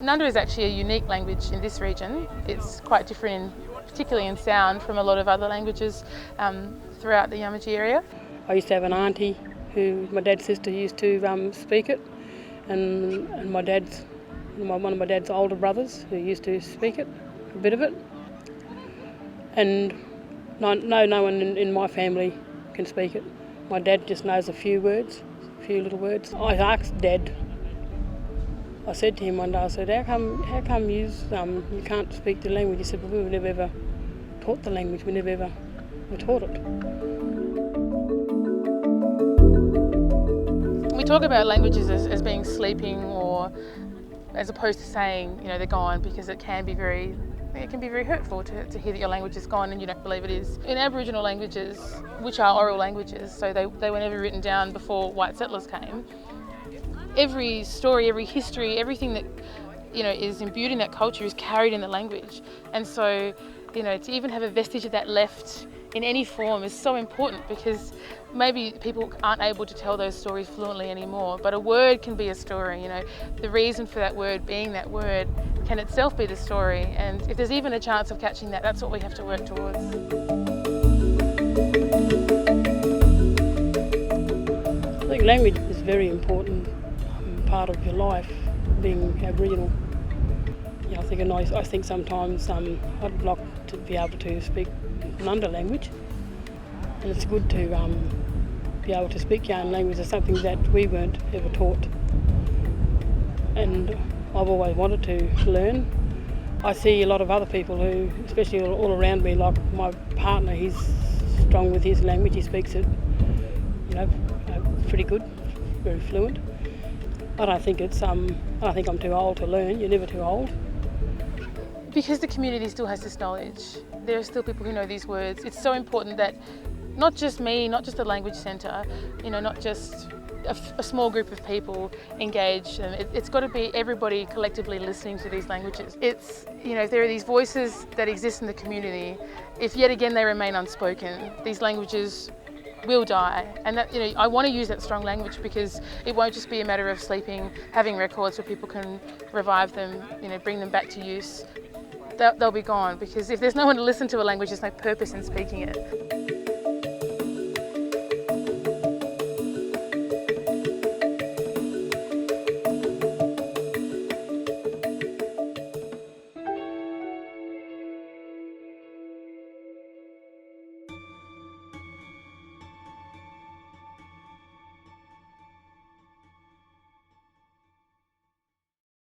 Nhanda is actually a unique language in this region. It's quite different, particularly in sound, from a lot of other languages throughout the Yamatji area. I used to have an auntie who, my dad's sister, used to speak it, and one of my dad's older brothers who used to speak it, a bit of it. And no one in my family can speak it. My dad just knows a few little words. I asked Dad, I said to him one day, I said, how come you can't speak the language? He said, well, we were never ever taught the language, we never ever were taught it. We talk about languages as being sleeping, or as opposed to saying, they're gone, because it can be very hurtful to hear that your language is gone and you don't believe it is. In Aboriginal languages, which are oral languages, so they were never written down before white settlers came, every story, every history, everything that is imbued in that culture is carried in the language. And so, to even have a vestige of that left in any form is so important, because maybe people aren't able to tell those stories fluently anymore, but a word can be a story. The reason for that word being that word can itself be the story, and if there's even a chance of catching that, that's what we have to work towards. I think language is a very important part of your life, being Aboriginal. I think sometimes I'd like to be able to speak Nhanda language, and it's good to be able to speak your own language. It's something that we weren't ever taught, and I've always wanted to learn. I see a lot of other people who, especially all around me, like my partner, he's strong with his language, he speaks it pretty good, very fluent. I don't think I'm too old to learn. You're never too old. Because the community still has this knowledge, there are still people who know these words. It's so important that not just me, not just the Language Centre, not just a small group of people engage. It's got to be everybody collectively listening to these languages. It's, if there are these voices that exist in the community, if yet again they remain unspoken, these languages will die. And that, I want to use that strong language, because it won't just be a matter of sleeping, having records where people can revive them, bring them back to use. They'll be gone, because if there's no one to listen to a language, there's no purpose in speaking it.